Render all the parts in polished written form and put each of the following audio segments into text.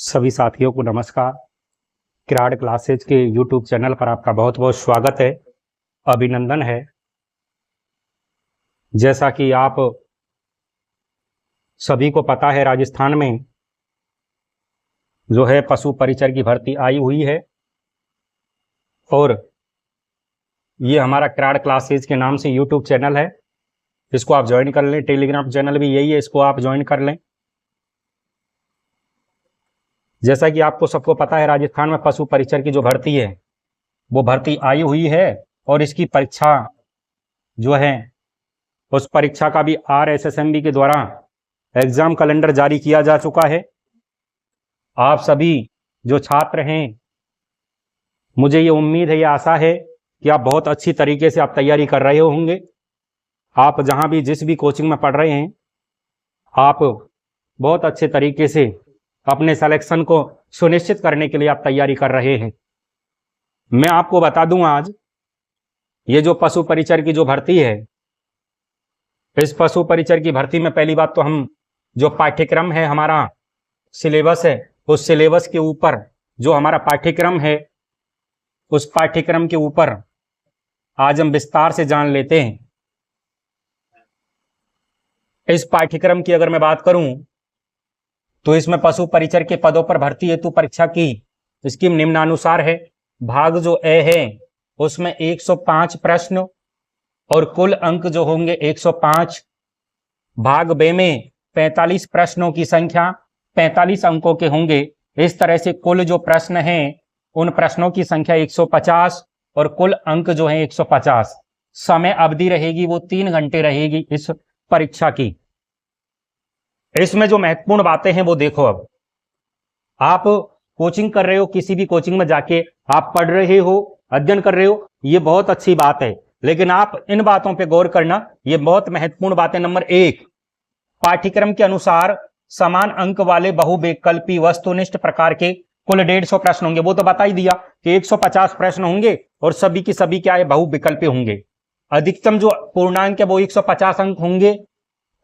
सभी साथियों को नमस्कार। किराड क्लासेज के यूट्यूब चैनल पर आपका बहुत बहुत स्वागत है, अभिनंदन है। जैसा कि आप सभी को पता है, राजस्थान में जो है पशु परिचर की भर्ती आई हुई है और ये हमारा किराड क्लासेज के नाम से यूट्यूब चैनल है। इसको आप ज्वाइन कर लें। टेलीग्राम चैनल भी यही है, इसको आप ज्वाइन कर लें। जैसा कि आपको सबको पता है, राजस्थान में पशु परिचर की जो भर्ती है वो भर्ती आई हुई है और इसकी परीक्षा जो है उस परीक्षा का भी RSSMB के द्वारा एग्जाम कैलेंडर जारी किया जा चुका है। आप सभी जो छात्र हैं, मुझे ये उम्मीद है, ये आशा है कि आप बहुत अच्छी तरीके से आप तैयारी कर रहे होंगे। आप जहां भी जिस भी कोचिंग में पढ़ रहे हैं, आप बहुत अच्छे तरीके से अपने सिलेक्शन को सुनिश्चित करने के लिए आप तैयारी कर रहे हैं। मैं आपको बता दूं, आज ये जो पशु परिचर की जो भर्ती है, इस पशु परिचर की भर्ती में पहली बात तो हम जो पाठ्यक्रम है, हमारा सिलेबस है, उस सिलेबस के ऊपर जो हमारा पाठ्यक्रम है, उस पाठ्यक्रम के ऊपर आज हम विस्तार से जान लेते हैं। इस पाठ्यक्रम की अगर मैं बात करूं तो इसमें पशु परिचर के पदों पर भर्ती हेतु परीक्षा की स्कीम निम्नानुसार है। भाग जो ए है उसमें 105 प्रश्न और कुल अंक जो होंगे 105। भाग बे में 45 प्रश्नों की संख्या 45 अंकों के होंगे। इस तरह से कुल जो प्रश्न हैं उन प्रश्नों की संख्या 150 और कुल अंक जो है 150। समय अवधि रहेगी वो 3 घंटे रहेगी इस परीक्षा की। इसमें जो महत्वपूर्ण बातें हैं वो देखो। अब आप कोचिंग कर रहे हो, किसी भी कोचिंग में जाके आप पढ़ रहे हो, अध्ययन कर रहे हो, ये बहुत अच्छी बात है, लेकिन आप इन बातों पे गौर करना, ये बहुत महत्वपूर्ण बातें। नंबर 1, पाठ्यक्रम के अनुसार समान अंक वाले बहुविकल्पी वस्तुनिष्ठ प्रकार के कुल 150 प्रश्न होंगे। वो तो बता ही दिया कि 150 प्रश्न होंगे और सभी की सभी क्या है, बहुविकल्पी होंगे। अधिकतम जो पूर्णांक है वो 150 अंक होंगे।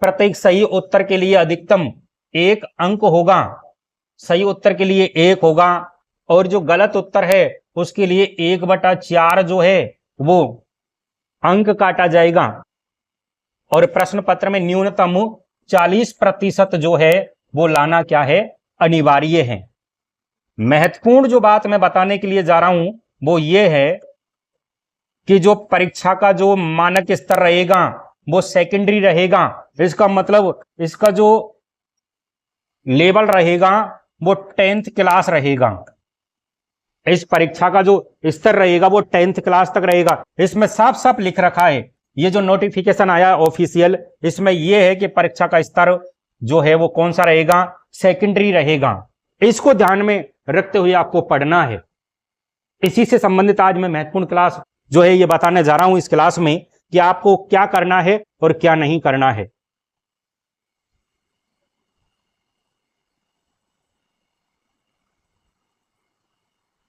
प्रत्येक सही उत्तर के लिए अधिकतम 1 अंक होगा, सही उत्तर के लिए 1 होगा, और जो गलत उत्तर है उसके लिए 1/4 जो है वो अंक काटा जाएगा। और प्रश्न पत्र में न्यूनतम 40% जो है वो लाना क्या है, अनिवार्य है। महत्वपूर्ण जो बात मैं बताने के लिए जा रहा हूं वो ये है कि जो परीक्षा का जो मानक स्तर रहेगा वो सेकेंडरी रहेगा। इसका मतलब इसका जो लेवल रहेगा वो 10th क्लास रहेगा। इस परीक्षा का जो स्तर रहेगा वो 10th क्लास तक रहेगा। इसमें साफ साफ लिख रखा है, ये जो नोटिफिकेशन आया ऑफिशियल, इसमें यह है कि परीक्षा का स्तर जो है वो कौन सा रहेगा, सेकेंडरी रहेगा। इसको ध्यान में रखते हुए आपको पढ़ना है। इसी से संबंधित आज मैं महत्वपूर्ण क्लास जो है ये बताने जा रहा हूं इस क्लास में कि आपको क्या करना है और क्या नहीं करना है।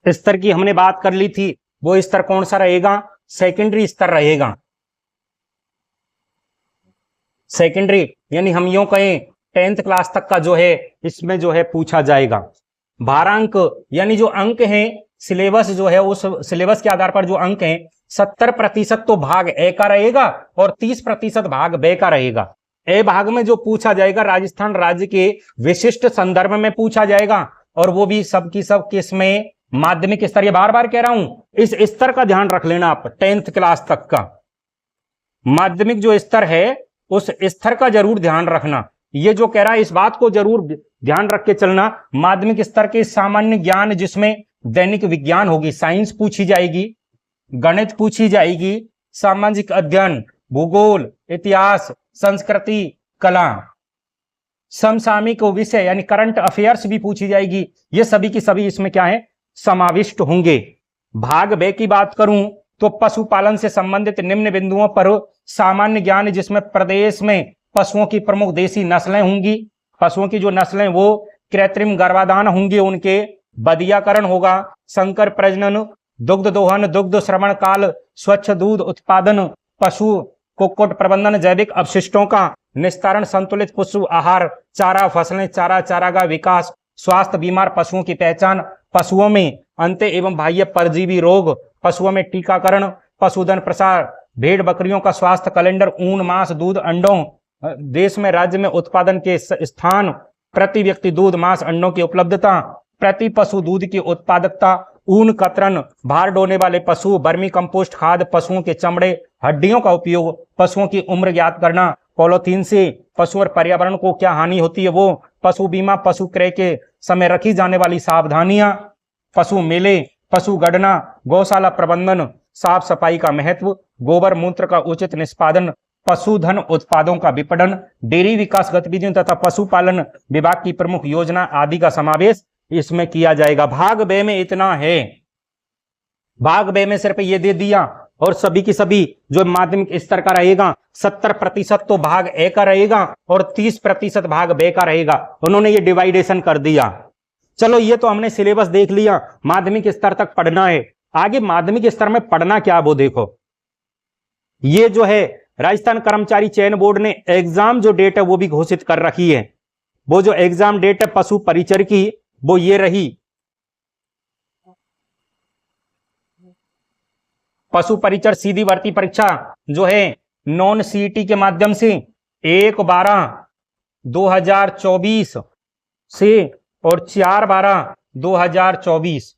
स्तर की हमने बात कर ली थी, वो स्तर कौन सा रहेगा, सेकेंडरी स्तर रहेगा। सेकेंडरी यानी हम यूं कहें 10th क्लास तक का जो है इसमें जो है पूछा जाएगा। भारांक यानी जो अंक हैं, सिलेबस जो है उस सिलेबस के आधार पर जो अंक हैं, 70% तो भाग ए का रहेगा और 30% भाग बे का रहेगा। ए भाग में जो पूछा जाएगा राजस्थान राज्य के विशिष्ट संदर्भ में पूछा जाएगा, और वो भी सब की सब किसमें, माध्यमिक स्तर। ये बार बार कह रहा हूं, इस स्तर का ध्यान रख लेना आप, 10th क्लास तक का माध्यमिक जो स्तर है उस स्तर का जरूर ध्यान रखना। ये जो कह रहा है इस बात को जरूर ध्यान रख के चलना। माध्यमिक स्तर के सामान्य ज्ञान जिसमें दैनिक विज्ञान होगी, साइंस पूछी जाएगी, गणित पूछी जाएगी, सामाजिक अध्ययन, भूगोल, इतिहास, संस्कृति, कला, समसामयिक विषय यानी करंट अफेयर्स भी पूछी जाएगी। ये सभी की सभी इसमें क्या है, समाविष्ट होंगे। भाग बे की बात करूं तो पशुपालन से संबंधित निम्न बिंदुओं पर सामान्य ज्ञान, जिसमें प्रदेश में पशुओं की प्रमुख देसी नस्लें होंगी, पशुओं की जो नस्लें वो कृत्रिम गर्भाधान होंगे, उनके बदियाकरण होगा, संकर प्रजनन, दुग्ध दोहन, दुग्ध श्रवण काल, स्वच्छ दूध उत्पादन, पशु कुक्कुट प्रबंधन, जैविक अपशिष्टों का निस्तारण, संतुलित पशु आहार, चारा फसलें, चारा चारागाह विकास, स्वास्थ्य बीमार पशुओं की पहचान, पशुओं में अंत्य एवं बाह्य परजीवी रोग, पशुओं में टीकाकरण, पशुधन प्रसार, भेड़ बकरियों का स्वास्थ्य कैलेंडर, ऊन, मांस, दूध, अंडों, देश में राज्य में उत्पादन के स्थान, प्रति व्यक्ति दूध, मांस, अंडों की उपलब्धता, प्रति पशु दूध की उत्पादकता, ऊन कतरन, भार ढोने वाले पशु, वर्मी कंपोस्ट खाद, पशुओं के चमड़े, हड्डियों का उपयोग, पशुओं की उम्र ज्ञात करना, पॉलीथीन से पशु और पर्यावरण को क्या हानि होती है वो, पशु बीमा, पशु क्रय के समय रखी जाने वाली सावधानियां, पशु मेले, पशु गणना, गौशाला प्रबंधन, साफ सफाई का महत्व, गोबर मूत्र का उचित निष्पादन, पशुधन उत्पादों का विपणन, डेयरी विकास गतिविधियों तथा पशुपालन विभाग की प्रमुख योजना आदि का समावेश इसमें किया जाएगा। भाग बे में इतना है, भाग बे में सिर्फ ये दे दिया, और सभी की सभी जो माध्यमिक स्तर का रहेगा 70% तो भाग ए का रहेगा और 30% भाग बे का रहेगा। उन्होंने ये डिवाइडेशन कर दिया। चलो ये तो हमने सिलेबस देख लिया, माध्यमिक स्तर तक पढ़ना है। आगे माध्यमिक स्तर में पढ़ना क्या वो देखो, ये जो है राजस्थान कर्मचारी चयन बोर्ड ने एग्जाम जो डेट है वो भी घोषित कर रखी है। वो जो एग्जाम डेट है पशु परिचर की वो ये रही, पशु परिचर सीधी भर्ती परीक्षा जो है नॉन सीईटी के माध्यम से 1/12/2024 से और 4/12/2024,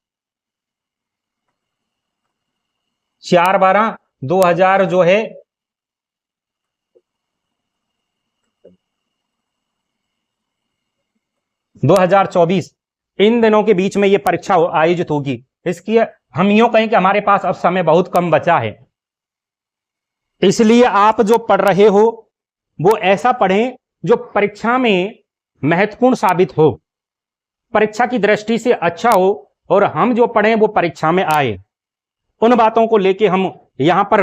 4/12/2000 जो है 2024 इन दिनों के बीच में ये परीक्षा आयोजित होगी। इसकी हम यूं कहें कि हमारे पास अब समय बहुत कम बचा है, इसलिए आप जो पढ़ रहे हो वो ऐसा पढ़ें जो परीक्षा में महत्वपूर्ण साबित हो, परीक्षा की दृष्टि से अच्छा हो, और हम जो पढ़ें वो परीक्षा में आए। उन बातों को लेके हम यहां पर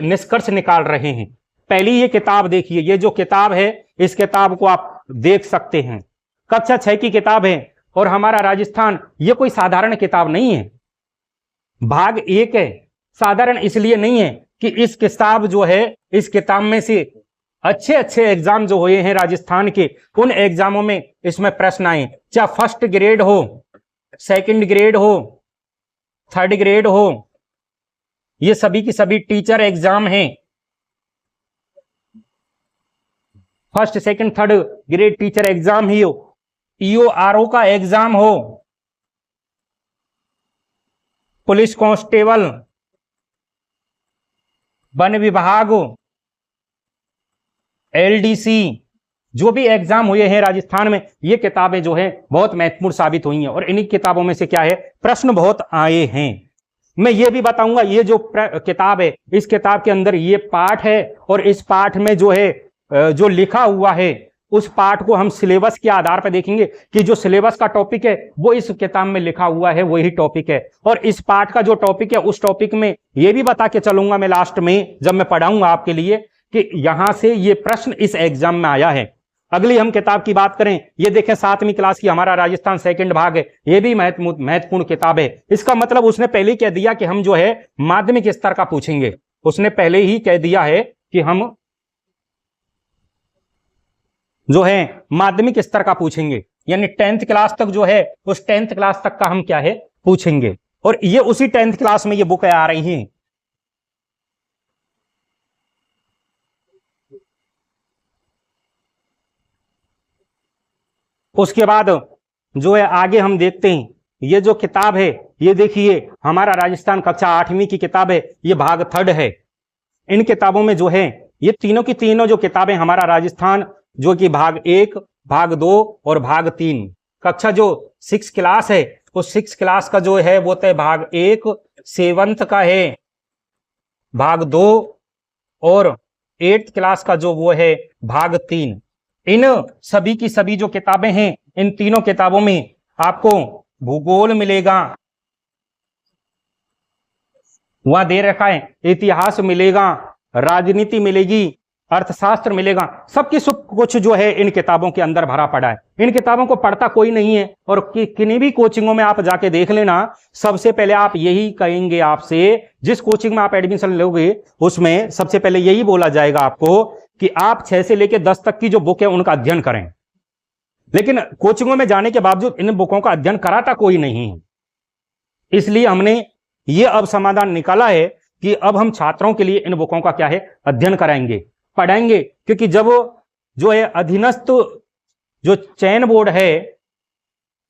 निष्कर्ष निकाल रहे हैं। पहली ये किताब देखिए, ये जो किताब है इस किताब को आप देख सकते हैं, कक्षा 6 की किताब है। और हमारा राजस्थान ये कोई साधारण किताब नहीं है, भाग 1 है। साधारण इसलिए नहीं है कि इस किताब जो है, इस किताब में से अच्छे अच्छे एग्जाम जो हुए हैं राजस्थान के, उन एग्जामों में इसमें प्रश्न आए, चाहे फर्स्ट ग्रेड हो, सेकंड ग्रेड हो, थर्ड ग्रेड हो, ये सभी की सभी टीचर एग्जाम हैं। First second third grade teacher exam ही हो, ईओआरओ का एग्जाम हो, पुलिस कांस्टेबल, वन विभाग, एलडीसी, जो भी एग्जाम हुए हैं राजस्थान में, ये किताबें जो है बहुत महत्वपूर्ण साबित हुई हैं। और इन्हीं किताबों में से क्या है, प्रश्न बहुत आए हैं। मैं ये भी बताऊंगा, ये जो किताब है, इस किताब के अंदर ये पाठ है, और इस पाठ में जो है जो लिखा हुआ है उस पाठ को हम सिलेबस के आधार पर देखेंगे कि जो सिलेबस का टॉपिक है वो इस किताब में लिखा हुआ है, वही टॉपिक है। और इस पाठ का जो टॉपिक है उस टॉपिक में ये भी बता के चलूंगा मैं लास्ट में जब मैं पढ़ाऊंगा आपके लिए कि यहां से ये प्रश्न इस एग्जाम में आया है। अगली हम किताब की बात करें, ये देखें 7वीं क्लास की हमारा राजस्थान सेकंड भाग है, ये भी महत्वपूर्ण किताब है। इसका मतलब उसने पहले ही कह दिया कि हम जो है माध्यमिक स्तर का पूछेंगे, उसने पहले ही कह दिया है कि हम जो है माध्यमिक स्तर का पूछेंगे, यानी 10th क्लास तक जो है उस 10th क्लास तक का हम क्या है पूछेंगे। और ये उसी 10th क्लास में ये बुकें आ रही हैं। उसके बाद जो है आगे हम देखते हैं, ये जो किताब है ये देखिए हमारा राजस्थान कक्षा 8वीं की किताब है, ये भाग 3 है। इन किताबों में जो है ये तीनों की तीनों जो किताबें हमारा राजस्थान जो कि भाग 1, भाग 2 और भाग 3, कक्षा जो 6 क्लास है उस 6 क्लास का जो है वो तय भाग 1 7th का है, भाग 2 और 8th क्लास का जो वो है भाग 3। इन सभी की सभी जो किताबें हैं, इन तीनों किताबों में आपको भूगोल मिलेगा, वहां दे रखा है, इतिहास मिलेगा, राजनीति मिलेगी, अर्थशास्त्र मिलेगा, सबकी सब कुछ जो है इन किताबों के अंदर भरा पड़ा है। इन किताबों को पढ़ता कोई नहीं है, और किन्हीं भी कोचिंगों में आप जाके देख लेना, सबसे पहले आप यही कहेंगे, आपसे जिस कोचिंग में आप एडमिशन लोगे उसमें सबसे पहले यही बोला जाएगा आपको कि आप 6 से लेकर 10 तक की जो बुक है उनका अध्ययन करें। लेकिन कोचिंगों में जाने के बावजूद इन बुकों का अध्ययन कराता कोई नहीं है। इसलिए हमने ये अब समाधान निकाला है कि अब हम छात्रों के लिए इन बुकों का क्या है, अध्ययन कराएंगे, पढ़ाएंगे। क्योंकि जब जो है अधीनस्थ जो चयन बोर्ड है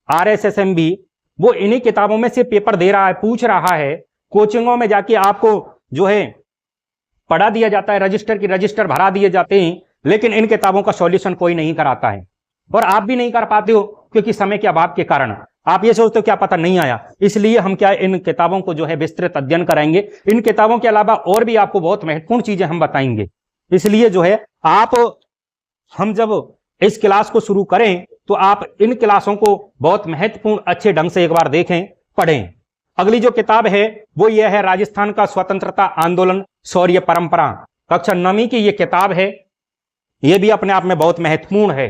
RSSMB, वो इन्हीं किताबों में से पेपर दे रहा है, पूछ रहा है। कोचिंगों में जाके आपको जो है पढ़ा दिया जाता है, रजिस्टर की रजिस्टर भरा दिए जाते हैं, लेकिन इन किताबों का सॉल्यूशन कोई नहीं कराता है। और आप भी नहीं कर पाते हो क्योंकि समय के अभाव के कारण आप ये सोचते हो क्या पता नहीं आया। इसलिए हम क्या इन किताबों को जो है विस्तृत अध्ययन कराएंगे। इन किताबों के अलावा और भी आपको बहुत महत्वपूर्ण चीजें हम बताएंगे। इसलिए जो है हम जब इस क्लास को शुरू करें तो आप इन क्लासों को बहुत महत्वपूर्ण अच्छे ढंग से एक बार देखें, पढ़ें। अगली जो किताब है वो ये है राजस्थान का स्वतंत्रता आंदोलन शौर्य परंपरा, कक्षा 9वीं की ये किताब है। ये भी अपने आप में बहुत महत्वपूर्ण है।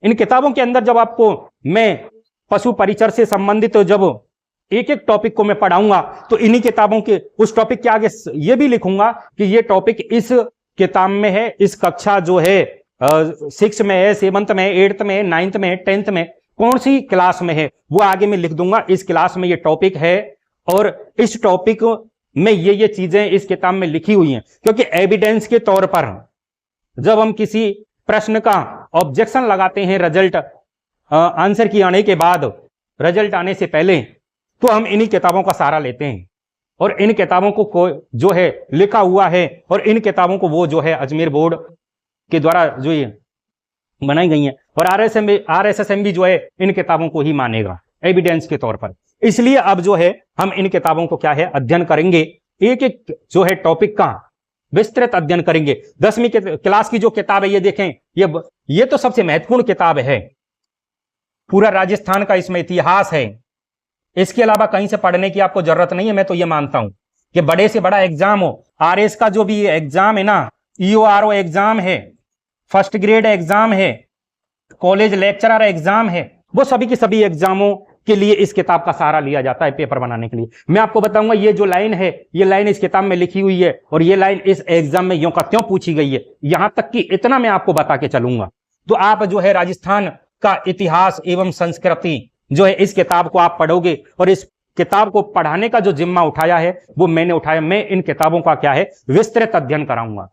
इन किताबों के अंदर जब आपको मैं पशु परिचर से संबंधित जब एक एक टॉपिक को मैं पढ़ाऊंगा तो इन्हीं किताबों के उस टॉपिक के आगे ये भी लिखूंगा कि ये टॉपिक इस किताब में है, इस कक्षा जो है 6 में है, 7th में है, 8th में है, 9th में है, 10th में, कौन सी क्लास में है वो आगे मैं लिख दूंगा। इस क्लास में ये टॉपिक है और इस टॉपिक में ये चीजें इस किताब में लिखी हुई हैं। क्योंकि एविडेंस के तौर पर जब हम किसी प्रश्न का ऑब्जेक्शन लगाते हैं रिजल्ट आंसर की आने के बाद, रिजल्ट आने से पहले, तो हम इन्हीं किताबों का सहारा लेते हैं। और इन किताबों को जो है लिखा हुआ है और इन किताबों को वो जो है अजमेर बोर्ड के द्वारा जो ये बनाई गई हैं और RSSMB जो है इन किताबों को ही मानेगा एविडेंस के तौर पर। इसलिए अब जो है हम इन किताबों को क्या है अध्ययन करेंगे, एक एक जो है टॉपिक का विस्तृत अध्ययन करेंगे। 10वीं क्लास की जो किताब है ये देखें, ये तो सबसे महत्वपूर्ण किताब है। पूरा राजस्थान का इसमें इतिहास है। इसके अलावा कहीं से पढ़ने की आपको जरूरत नहीं है। मैं तो ये मानता हूं कि बड़े से बड़ा एग्जाम हो, RS का जो भी एग्जाम है ना, EORO एग्जाम है, फर्स्ट ग्रेड एग्जाम है, कॉलेज लेक्चरर एग्जाम है, वो सभी के सभी एग्जामों के लिए इस किताब का सहारा लिया जाता है पेपर बनाने के लिए। मैं आपको बताऊंगा ये जो लाइन है, ये लाइन इस किताब में लिखी हुई है और ये लाइन इस एग्जाम में यूं का त्यों पूछी गई है, यहां तक कि इतना मैं आपको बता के चलूंगा। तो आप जो है राजस्थान का इतिहास एवं संस्कृति जो है इस किताब को आप पढ़ोगे और इस किताब को पढ़ाने का जो जिम्मा उठाया है वो मैंने उठाया। मैं इन किताबों का क्या है विस्तृत अध्ययन कराऊंगा।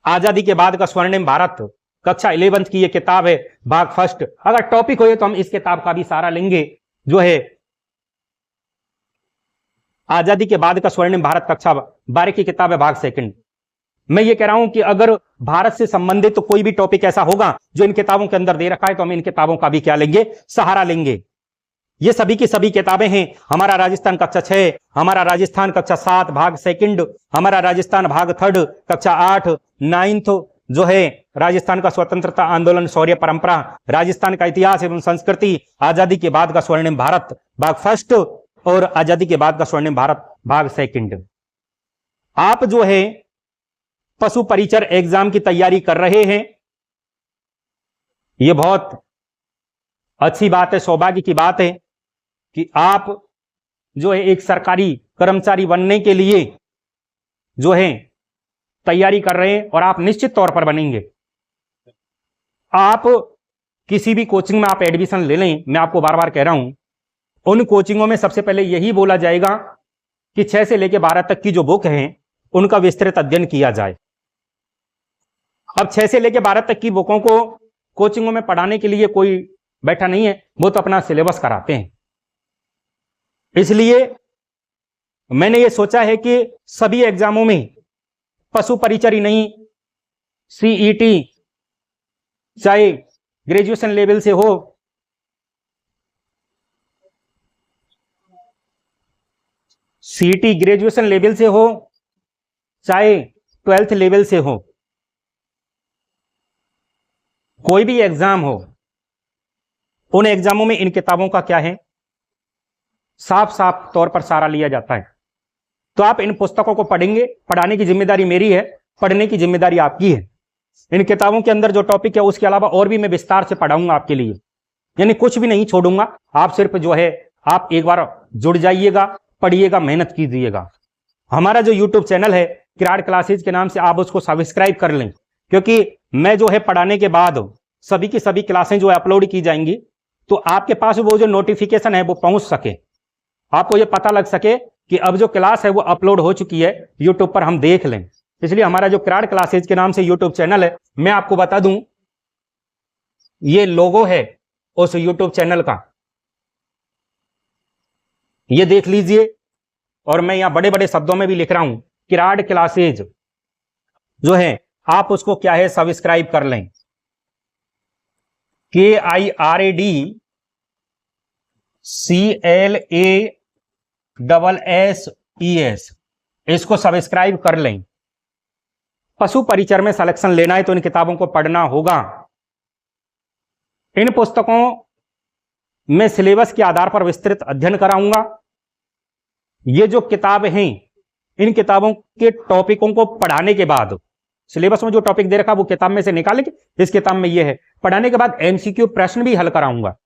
आजादी के बाद का स्वर्णिम भारत, कक्षा 11th की ये किताब है, भाग फर्स्ट। अगर टॉपिक हो तो हम इस किताब का भी सहारा लेंगे, जो है आजादी के बाद का स्वर्णिम भारत, कक्षा 12 की किताब है, भाग सेकंड। मैं ये कह रहा हूं कि अगर भारत से संबंधित तो कोई भी टॉपिक ऐसा होगा जो इन किताबों के अंदर दे रखा है तो हम इन किताबों का भी क्या लेंगे, सहारा लेंगे। ये सभी की सभी किताबें हैं। हमारा राजस्थान कक्षा 6, हमारा राजस्थान कक्षा 7 भाग सेकंड, हमारा राजस्थान भाग 3 कक्षा 8, 9th जो है राजस्थान का स्वतंत्रता आंदोलन शौर्य परंपरा, राजस्थान का इतिहास एवं संस्कृति, आजादी के बाद का स्वर्णिम भारत भाग फर्स्ट और आजादी के बाद का स्वर्णिम भारत भाग सेकंड। आप जो है पशु परिचर एग्जाम की तैयारी कर रहे हैं, यह बहुत अच्छी बात है, सौभाग्य की बात है कि आप जो है एक सरकारी कर्मचारी बनने के लिए जो है तैयारी कर रहे हैं और आप निश्चित तौर पर बनेंगे। आप किसी भी कोचिंग में आप एडमिशन ले लें, मैं आपको बार बार कह रहा हूं, उन कोचिंगों में सबसे पहले यही बोला जाएगा कि 6 से लेकर 12 तक की जो बुक हैं उनका विस्तृत अध्ययन किया जाए। अब 6 से लेकर 12 तक की बुकों को कोचिंगों में पढ़ाने के लिए कोई बैठा नहीं है, वो तो अपना सिलेबस कराते हैं। इसलिए मैंने ये सोचा है कि सभी एग्जामों में पशु परिचर ही नहीं, CET चाहे ग्रेजुएशन लेवल से हो, CET ग्रेजुएशन लेवल से हो चाहे 12th लेवल से हो, कोई भी एग्जाम हो, उन एग्जामों में इन किताबों का क्या है साफ साफ तौर पर सहारा लिया जाता है। तो आप इन पुस्तकों को पढ़ेंगे, पढ़ाने की जिम्मेदारी मेरी है, पढ़ने की जिम्मेदारी आपकी है। इन किताबों के अंदर जो टॉपिक है उसके अलावा और भी मैं विस्तार से पढ़ाऊंगा आपके लिए, यानी कुछ भी नहीं छोड़ूंगा। आप सिर्फ जो है आप एक बार जुड़ जाइएगा, पढ़िएगा, मेहनत कीजिएगा। हमारा जो YouTube चैनल है किराड़ क्लासेज के नाम से आप उसको सब्सक्राइब कर लें, क्योंकि मैं जो है पढ़ाने के बाद सभी की सभी क्लासें जो है अपलोड की जाएंगी, तो आपके पास वो जो नोटिफिकेशन है वो पहुंच सके, आपको ये पता लग सके कि अब जो क्लास है वो अपलोड हो चुकी है, यूट्यूब पर हम देख लें। इसलिए हमारा जो किराड़ क्लासेज के नाम से यूट्यूब चैनल है, मैं आपको बता दूं, ये लोगो है उस यूट्यूब चैनल का, ये देख लीजिए। और मैं यहां बड़े बड़े शब्दों में भी लिख रहा हूं, किराड़ क्लासेज जो है आप उसको क्या है सब्सक्राइब कर लें, KIRADCLASSES, इसको सब्सक्राइब कर लें। पशु परिचर में सिलेक्शन लेना है तो इन किताबों को पढ़ना होगा। इन पुस्तकों में सिलेबस के आधार पर विस्तृत अध्ययन कराऊंगा। ये जो किताबें हैं, इन किताबों के टॉपिकों को पढ़ाने के बाद, सिलेबस में जो टॉपिक दे रखा वो किताब में से निकालेंगे, इस किताब में ये है, पढ़ाने के बाद एमसीक्यू प्रश्न भी हल कराऊंगा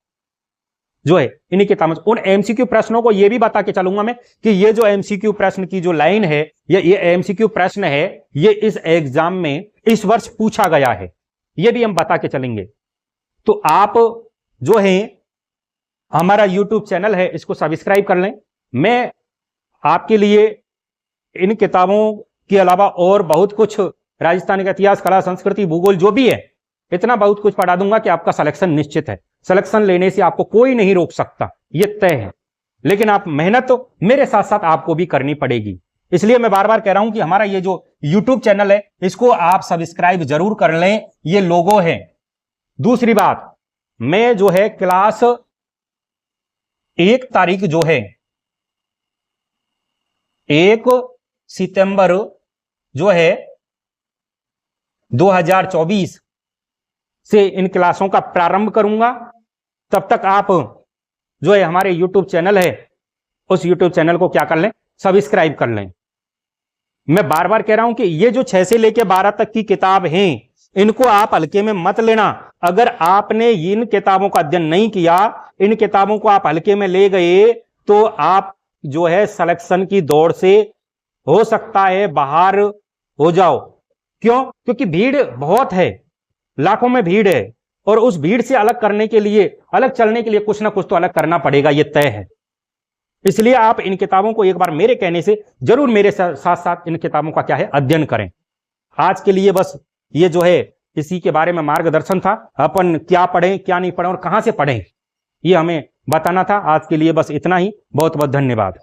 जो है इन्हीं किताबों से। उन एमसीक्यू प्रश्नों को ये भी बता के चलूंगा मैं कि ये जो एमसीक्यू प्रश्न की जो लाइन है, ये एमसीक्यू प्रश्न है, ये इस एग्जाम में इस वर्ष पूछा गया है, ये भी हम बता के चलेंगे। तो आप जो है हमारा यूट्यूब चैनल है, इसको सब्सक्राइब कर लें। मैं आपके लिए इन किताबों के अलावा और बहुत कुछ, राजस्थान का इतिहास, कला, संस्कृति, भूगोल जो भी है, इतना बहुत कुछ पढ़ा दूंगा कि आपका सिलेक्शन निश्चित है। सिलेक्शन लेने से आपको कोई नहीं रोक सकता, ये तय है। लेकिन आप मेहनत तो मेरे साथ साथ आपको भी करनी पड़ेगी। इसलिए मैं बार बार कह रहा हूं कि हमारा ये जो यूट्यूब चैनल है, इसको आप सब्सक्राइब जरूर कर लें, ये लोगो है। दूसरी बात, मैं जो है क्लास 1 तारीख जो है 1 सितंबर जो है 2024 से इन क्लासों का प्रारंभ करूंगा। तब तक आप जो है हमारे YouTube चैनल है, उस YouTube चैनल को क्या कर लें, सब्सक्राइब कर लें। मैं बार बार कह रहा हूं कि ये जो 6 से लेकर 12 तक की किताब हैं, इनको आप हल्के में मत लेना। अगर आपने इन किताबों का अध्ययन नहीं किया, इन किताबों को आप हल्के में ले गए, तो आप जो है सिलेक्शन की दौड़ से हो सकता है बाहर हो जाओ। क्यों? क्योंकि भीड़ बहुत है, लाखों में भीड़ है, और उस भीड़ से अलग करने के लिए, अलग चलने के लिए कुछ ना कुछ तो अलग करना पड़ेगा, ये तय है। इसलिए आप इन किताबों को एक बार मेरे कहने से जरूर मेरे साथ साथ इन किताबों का क्या है अध्ययन करें। आज के लिए बस ये जो है इसी के बारे में मार्गदर्शन था, अपन क्या पढ़ें क्या नहीं पढ़ें और कहां से पढ़ें, ये हमें बताना था। आज के लिए बस इतना ही। बहुत बहुत धन्यवाद।